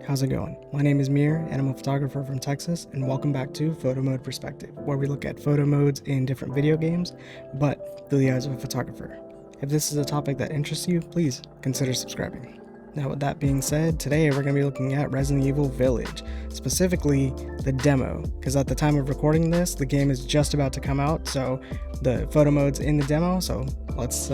How's it going? My name is Mir, and I'm a photographer from Texas, and welcome back to Photo Mode Perspective, where we look at photo modes in different video games, but through the eyes of a photographer. If this is a topic that interests you, please consider subscribing. Now with that being said, today we're going to be looking at Resident Evil Village, specifically the demo, because at the time of recording this, the game is just about to come out, so the photo mode's in the demo, so let's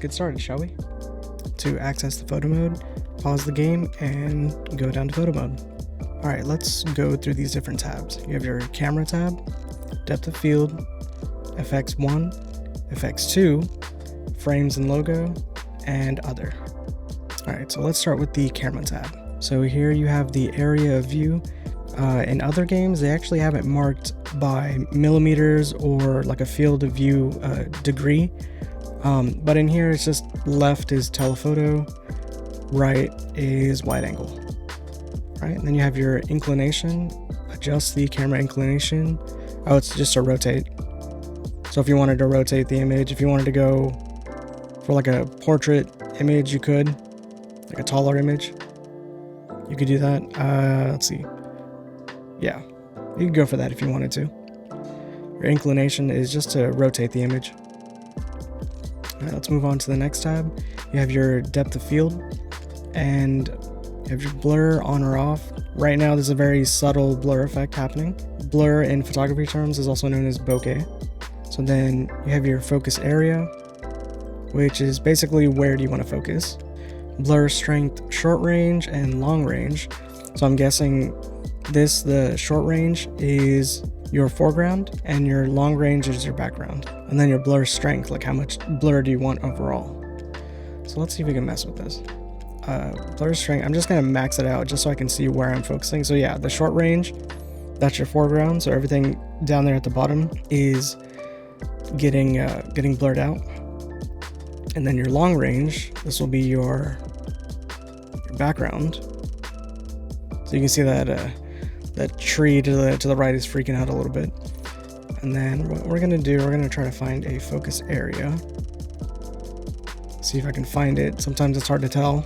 get started, shall we? To access the photo mode, pause the game and go down to photo mode. Alright, let's go through these different tabs. You have your camera tab, depth of field, FX1, FX2, frames and logo, and other. Alright, so let's start with the camera tab. So here you have the area of view. In other games, they actually have it marked by millimeters or like a field of view degree. But in here, it's just left is telephoto, right is wide angle. Right, and then you have your inclination, adjust the camera inclination. Oh, it's just to rotate. So if you wanted to rotate the image, if you wanted to go for like a portrait image, you could, like a taller image, you could do that. Let's see. Yeah, you could go for that if you wanted to. Your inclination is just to rotate the image. Alright, let's move on to the next tab. You have your depth of field and you have your blur on or off. Right now there's a very subtle blur effect happening. Blur in photography terms is also known as bokeh. So then you have your focus area, which is basically where do you want to focus. Blur strength, short range and long range. So I'm guessing the short range is your foreground and your long range is your background. And then your blur strength, like how much blur do you want overall. So let's see if we can mess with this. Blur strength, I'm just gonna max it out just so I can see where I'm focusing. So yeah, the short range, that's your foreground. So everything down there at the bottom is getting blurred out. And then your long range, this will be your background. So you can see that that tree to the right is freaking out a little bit. And then what we're gonna do, we're gonna try to find a focus area. See if I can find it. Sometimes it's hard to tell.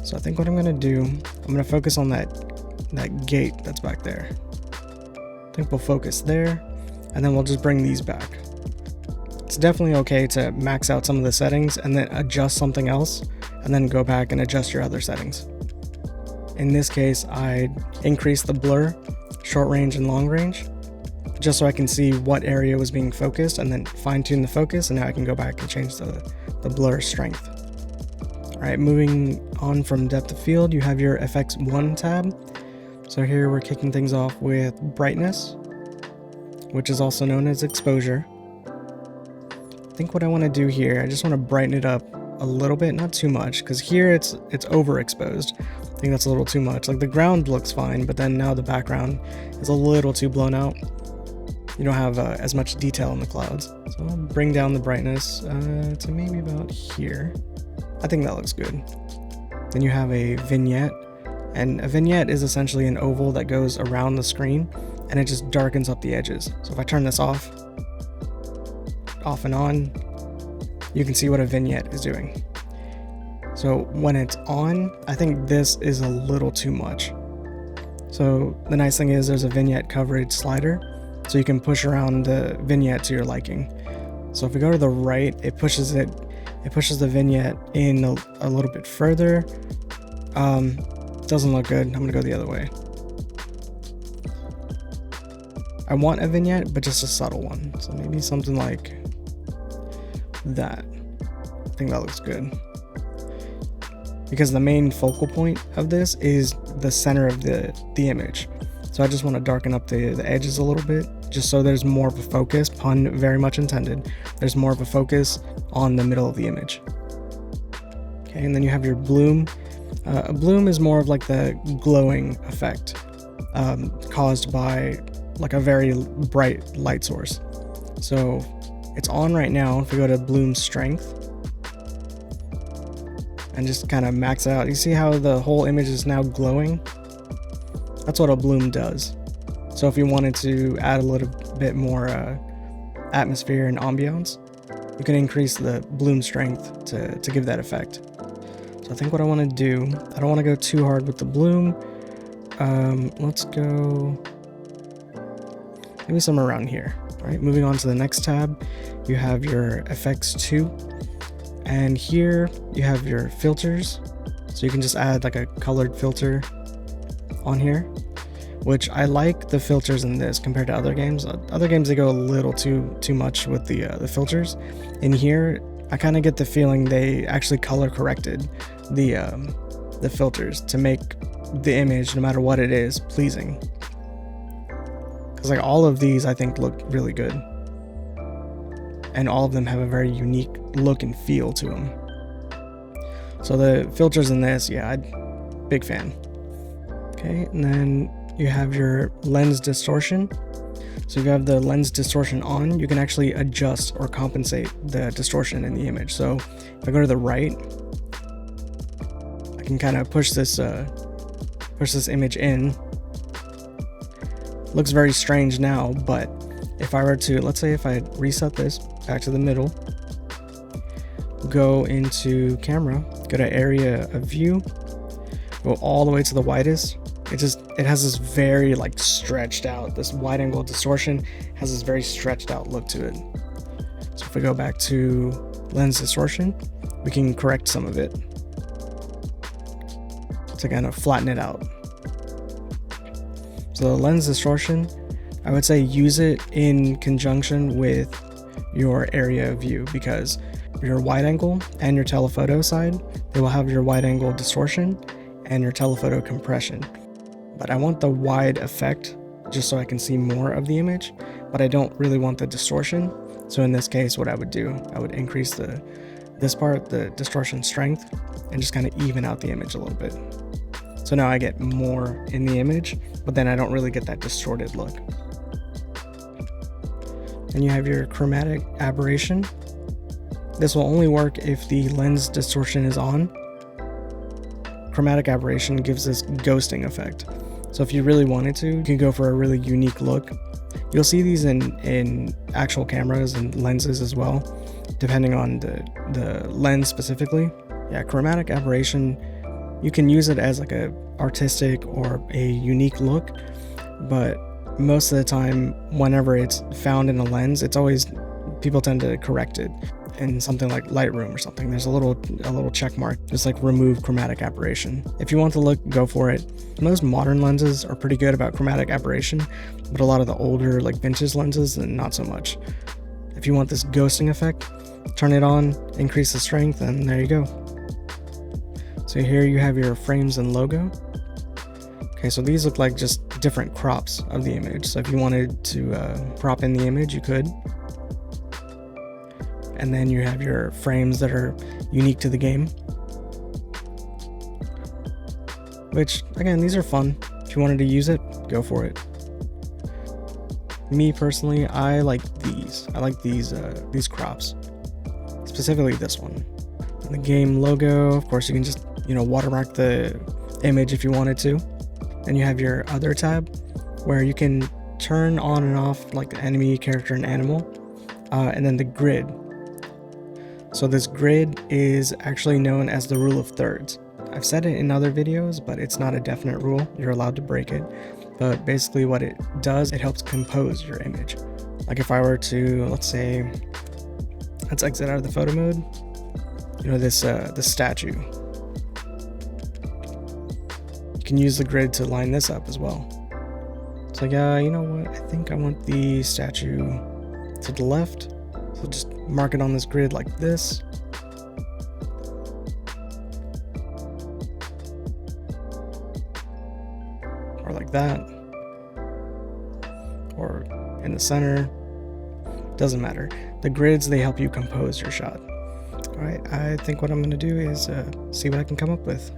So I think what I'm gonna do, I'm gonna focus on that gate that's back there. I think we'll focus there, and then we'll just bring these back. It's definitely okay to max out some of the settings and then adjust something else, and then go back and adjust your other settings. In this case, I increased the blur, short range and long range, just so I can see what area was being focused and then fine tune the focus, and now I can go back and change the blur strength. All right, moving on from depth of field, you have your FX1 tab. So here we're kicking things off with brightness, which is also known as exposure. I think what I want to do here, I just want to brighten it up a little bit, not too much, because here it's overexposed. I think that's a little too much. Like the ground looks fine, but then now the background is a little too blown out. You don't have as much detail in the clouds. So I'll bring down the brightness to maybe about here. I think that looks good. Then you have a vignette, and a vignette is essentially an oval that goes around the screen and it just darkens up the edges. So if I turn this off and on, you can see what a vignette is doing. So when it's on, I think this is a little too much. So the nice thing is there's a vignette coverage slider, so you can push around the vignette to your liking. So if we go to the right, it pushes the vignette in a little bit further. Doesn't look good. I'm gonna go the other way. I want a vignette, but just a subtle one. So maybe something like that. I think that looks good. Because the main focal point of this is the center of the image. So I just want to darken up the edges a little bit, just so there's more of a focus, pun very much intended, there's more of a focus on the middle of the image. Okay, and then you have your bloom. A bloom is more of like the glowing effect caused by like a very bright light source. So it's on right now. If we go to bloom strength, and just kind of max it out. You see how the whole image is now glowing? That's what a bloom does. So if you wanted to add a little bit more atmosphere and ambiance, you can increase the bloom strength to give that effect. So So I think what I want to do, I don't want to go too hard with the bloom. Let's go maybe somewhere around here. All right, moving on to the next tab, you have your effects 2, and here you have your filters. So you can just add like a colored filter on here, which I like the filters in this compared to other games. Other games, they go a little too much with the filters. In here, I kind of get the feeling they actually color corrected the filters to make the image, no matter what it is, pleasing. Because like all of these I think look really good, and all of them have a very unique look and feel to them. So the filters in this, yeah, big fan. Okay, and then you have your lens distortion. So if you have the lens distortion on, you can actually adjust or compensate the distortion in the image. So if I go to the right, I can kind of push this image in. Looks very strange now, but if I were to, let's say if I reset this back to the middle, go into camera, go to area of view, go all the way to the widest, it has this very like stretched out, this wide angle distortion has this very stretched out look to it. So if we go back to lens distortion, we can correct some of it to kind of flatten it out. So the lens distortion, I would say use it in conjunction with your area of view, because your wide angle and your telephoto side, they will have your wide angle distortion and your telephoto compression. But I want the wide effect just so I can see more of the image, but I don't really want the distortion. So in this case, what I would do, I would increase this part, the distortion strength, and just kind of even out the image a little bit. So now I get more in the image, but then I don't really get that distorted look. And you have your chromatic aberration. This will only work if the lens distortion is on. Chromatic aberration gives this ghosting effect. So if you really wanted to, you can go for a really unique look. You'll see these in actual cameras and lenses as well, depending on the lens specifically. Yeah, chromatic aberration, you can use it as like a artistic or a unique look, but most of the time, whenever it's found in a lens, it's always, people tend to correct it in something like Lightroom or something. There's a little check mark, just like remove chromatic aberration. If you want the look, go for it. Most modern lenses are pretty good about chromatic aberration, but a lot of the older like vintage lenses, then not so much. If you want this ghosting effect, turn it on, increase the strength, and there you go. So here you have your frames and logo. Okay, so these look like just different crops of the image. So if you wanted to crop in the image, you could. And then you have your frames that are unique to the game. Which, again, these are fun. If you wanted to use it, go for it. Me personally, I like these. I like these crops. Specifically this one. And the game logo, of course, you can just, watermark the image if you wanted to. Then you have your other tab where you can turn on and off like the enemy, character, and animal. And then the grid. So this grid is actually known as the rule of thirds. I've said it in other videos, but it's not a definite rule. You're allowed to break it. But basically what it does, it helps compose your image. Like if I were to, let's exit out of the photo mode. This statue. You can use the grid to line this up as well. It's like, you know what? I think I want the statue to the left. So just mark it on this grid like this. Or like that. Or in the center. Doesn't matter. The grids, they help you compose your shot. Alright, I think what I'm going to do is see what I can come up with.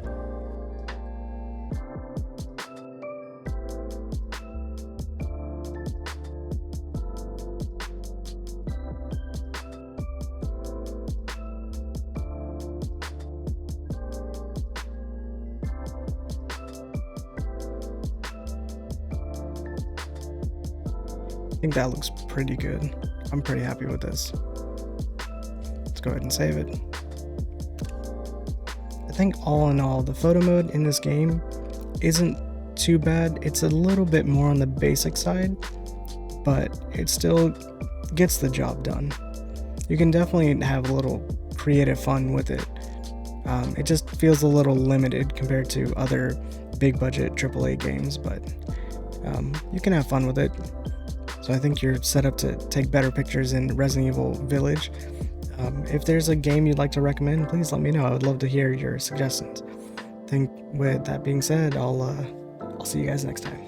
I think that looks pretty good. I'm pretty happy with this. Let's go ahead and save it. I think all in all, the photo mode in this game isn't too bad. It's a little bit more on the basic side, but it still gets the job done. You can definitely have a little creative fun with it. It just feels a little limited compared to other big budget AAA games, but you can have fun with it. So I think you're set up to take better pictures in Resident Evil Village. If there's a game you'd like to recommend, please let me know. I would love to hear your suggestions. I think with that being said, I'll see you guys next time.